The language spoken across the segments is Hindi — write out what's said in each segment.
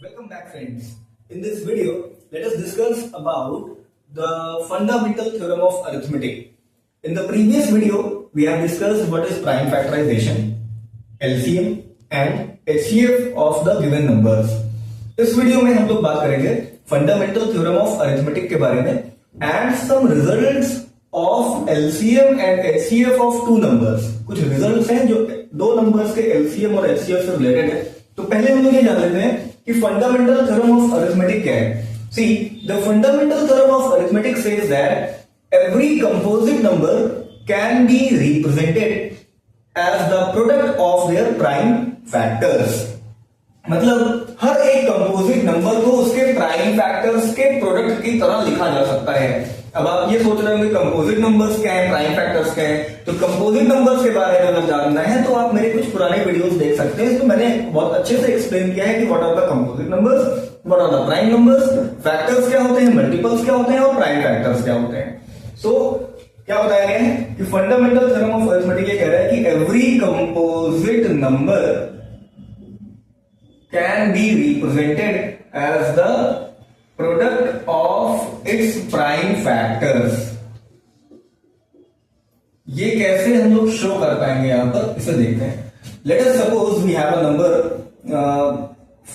Welcome back, friends. In this video, let us discuss about the fundamental theorem of arithmetic. In the previous video, we have discussed what is prime factorization, LCM and HCF of the given numbers. इस वीडियो में हम लोग बात करेंगे फंडामेंटल थ्योरम ऑफ अरिथमेटिक के बारे में and some results of LCM and HCF of two numbers. कुछ रिजल्ट्स हैं जो दो नंबर्स के LCM और HCF से रिलेटेड है. तो पहले हम लोग ये जान लेते हैं कि फंडामेंटल थ्योरम ऑफ अरिथमेटिक क्या है. See the fundamental theorem of arithmetic says that every composite number can be represented as the product of their prime factors. मतलब हर एक कंपोजिट नंबर को उसके प्राइम फैक्टर्स के प्रोडक्ट की तरह लिखा जा सकता है. अब आप ये सोच रहे होंगे कंपोजिट नंबर्स क्या है, प्राइम फैक्टर्स क्या है. तो कंपोजिट नंबर्स के बारे में अगर जानना है तो आप मेरे कुछ पुराने वीडियोस देख सकते हैं. तो मैंने बहुत अच्छे से एक्सप्लेन किया है कि what are the composite numbers, what are the prime numbers, factors क्या होते हैं, मल्टीपल्स क्या होते हैं और प्राइम फैक्टर्स क्या होते हैं. सो क्या बताया गया है कि फंडामेंटल थ्योरम ऑफ अरिथमेटिक ये कह रहा है कि every composite number can be represented as the product of its prime factors. ये कैसे हम लोग शो कर पाएंगे यहां पर, इसे देखते हैं. Let us suppose we have a number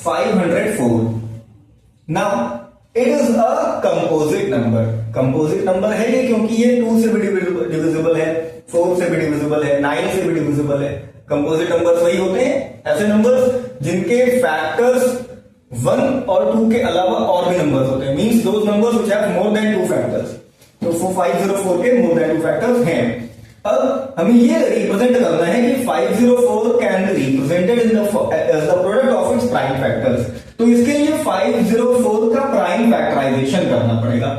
504. Now it is a composite number. Composite number है ये क्योंकि ये 2 से भी डिविजिबल है, 4 से भी डिविजिबल है, 9 से भी डिविजिबल है. कंपोजिट नंबर्स वही होते हैं ऐसे नंबर्स जिनके फैक्टर्स 1 और 2 के अलावा और भी नंबर्स होते हैं. Means those numbers which have more than 2 factors. तो 504 के मोर देन 2 फैक्टर्स हैं. अब हमें ये रिप्रेजेंट करना है कि 504 can be represented in the product of its prime factors. तो इसके लिए 504 का प्राइम फैक्टराइजेशन करना पड़ेगा.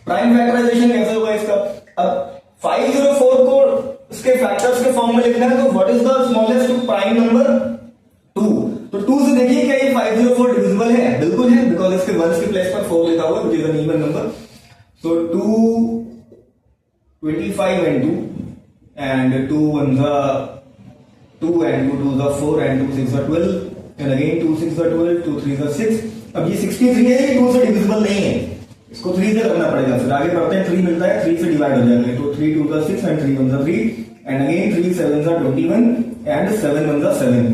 प्राइम फैक्टराइजेशन कैसे होगा इसका? अब 504 को इसके फैक्टर्स के फॉर्म में लिखना है. तो what is the smallest prime number? 2. तो 2 से देखिए क्या ये 504 डिविजिबल है? बिल्कुल है, बिकॉज इसके वंस के प्लेस पर 4 लिखा हुआ है, which is an even number. So 2 25 and 2 and 2 1s are 2 and 2 2s are 4 and 2 6 are 12 and again 2 6 are 12, 2 3s are 6. अब ये 63 है, ये 2 से डिविजिबल नहीं है, इसको 3 से करना पड़ेगा. फिर आगे बढ़ते हैं, 3 मिलता है, 3 से डिवाइड हो जाएंगे. तो 3 2s are 6 and 3 1s are 3 and again 3 7s are 21 and 7 1s are 7.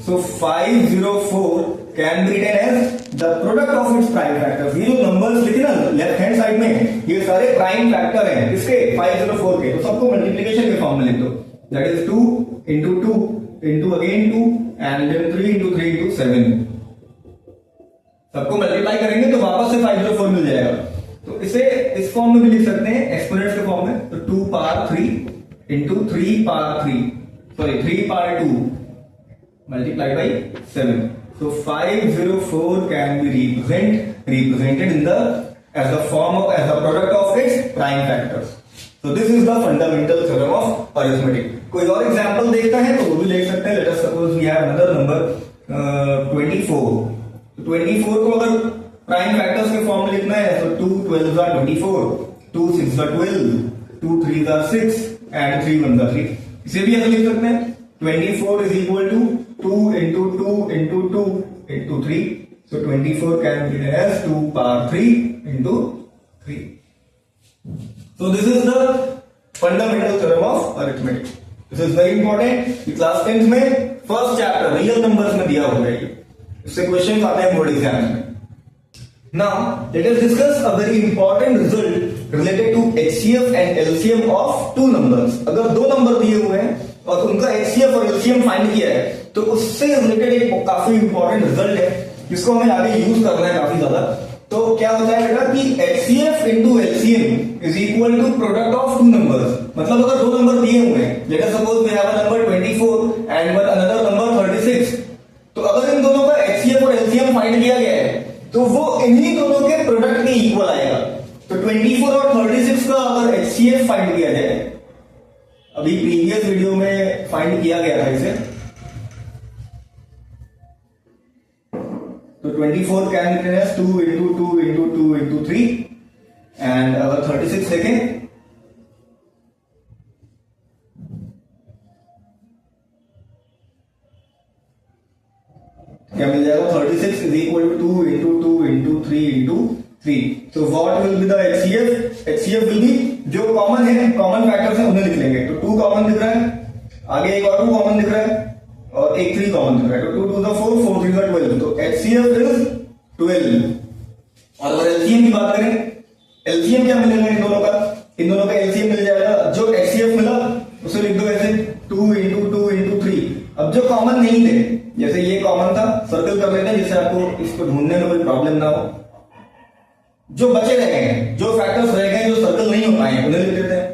So 504 can be written as the product of its prime factors. ये जो नंबर्स लिखे ना लेफ्ट हैंड साइड में, ये सारे प्राइम फैक्टर हैं किसके? 504 के. तो सबको मल्टीप्लिकेशन के फॉर्म में लिख दो. That is 2 into 2 into again 2 and then 3 into 3 into 7. सबको मल्टीप्लाई करेंगे तो वापस से 504 मिल जाएगा. तो इसे इस फॉर्म में भी लिख सकते हैं, एक्सपोनेंट्स के फॉर्म में. तो 2 power 3 into 3 power 3, sorry 3 power 2 multiplied by 7. So 504 can be represented in the as the form of as the product of its prime factors. So this is the fundamental theorem of arithmetic. कोई और एग्जांपल देखता है तो वो भी देख सकते हैं. Let us suppose we have another number 24. 24 को अगर प्राइम फैक्टर्स के फॉर्म में लिखना है तो 2 12s are 24, 2 6s are 12, 2 3s are 6 and 3 1s are 3. इसे भी ऐसे लिख सकते हैं. 24 is equal to 2 into 2 into 2 into 3. So 24 can be written as 2 power 3 into 3. So this is the fundamental theorem of arithmetic. This is very important. Class 10th में फर्स्ट चैप्टर रियल नंबर्स में दिया हुआ है. इससे क्वेश्चन आते हैं बोर्ड एग्जाम में. Now let us discuss a very important result related to HCF and LCM of two numbers. अगर दो नंबर दिए हुए हैं और उनका HCF और LCM फाइंड किया है तो उससे रिलेटेड एक काफी इंपॉर्टेंट रिजल्ट है जिसको हमें आगे यूज करना है काफी ज्यादा. तो क्या होता है बेटा कि HCF into LCM is equal to product of two numbers. मतलब अगर दो नंबर दिए हुए हैं, let us suppose we have a number 24 and another number 36. तो अगर इन दोनों का HCF और LCM फाइंड किया गया है तो वो इन्हीं दोनों के प्रोडक्ट के इक्वल आएगा. तो 24 और 36 का अगर HCF फाइंड किया जाए, अभी प्रीवियस वीडियो में फाइंड किया गया था इसे, तो 24 can be written as 2 into 2 into 2 into 3 and अगर 36 देखें क्या मिल जाएगा 36 is equal to 2 into 2 into 3 into 3. So what will be the HCF? HCF will be जो कॉमन है, कॉमन फैक्टर्स है उन्हें लिख लेंगे. तो 2 कॉमन दिख रहा है, आगे एक और 2 कॉमन दिख रहा है और एक 3 कॉमन दिख रहा है. तो 2 2 4 4 3 12. तो HCF इज 12. और अगर LCM की बात करें, LCM क्या मिलेगा इन दोनों का? इन दोनों का LCM मिल जाएगा. जो HCF मिला उसे लिख दो ऐसे 2 इंटू 2 इंटू 3. अब जो कॉमन नहीं थे, जैसे ये कॉमन था, सर्कल कर लेते हैं जिससे आपको इसको ढूंढने में कोई प्रॉब्लम ना हो. जो बचे रह गए हैं, जो फैक्टर्स रह गए जो सर्कल नहीं हो पाए उन्हें लिख देते हैं.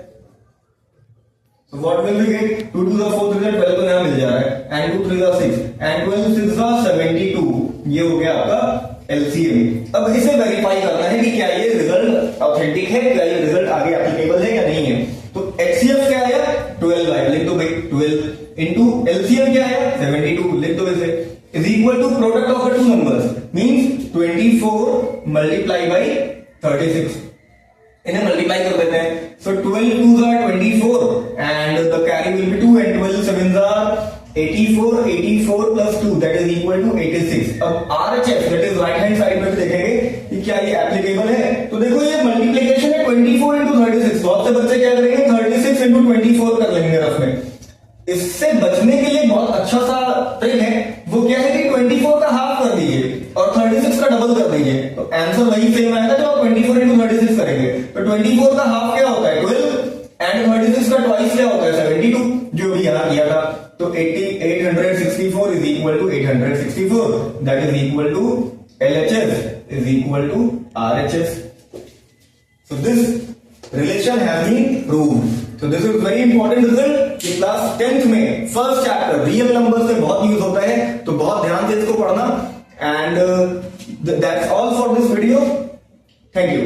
So what will we get? 2 to the 4 3 12 तो यहाँ मिल जा रहा है, and 2 3 6 and 12 6 72. ये हो गया आपका LCM. अब इसे वेरीफाई करना है कि क्या ये रिजल्ट ऑथेंटिक है, क्या ये रिजल्ट आगे एप्लीकेबल है या नहीं है. तो HCF क्या आया? 12 आया, लिख दो भाई 12 इंटू LCM क्या आया? 72, लिख दो इसे. Is equal to product of the two numbers means 24 multiply by 36. इन्हें मल्टीप्लाई कर देते हैं. सो 12 2s are 24 and the carry will be 2 and 12 7s are 84. 84 plus 2 that is equal to 86. अब RHS that is right hand side में भी देखेंगे कि क्या ये एप्लीकेबल है. तो देखो ये मल्टीप्लिकेशन है 24 into 36. बहुत से बच्चे क्या करेंगे 36 into 24 कर लेंगे रफ में. इससे बचने के लिए बहुत अच्छा सा ट्रिक है, वो क्या है कि 24 का हाफ कर दीजिए और 36 का डबल कर दीजिए. तो आंसर वही सेम आएगा जो आप 24 into 36 करेंगे. तो 24 का हाफ क्या होता है 12 एंड 36 का ट्वाइस क्या होता है 72, जो भी यहां किया था. तो 864 is equal to 864. That is equal to LHS is equal to RHS. So this relation has been proved. So this is very important result कि क्लास 10th में फर्स्ट चैप्टर रियल नंबर से बहुत यूज होता है, तो बहुत ध्यान से इसको पढ़ना. And that's all for this video. Thank you.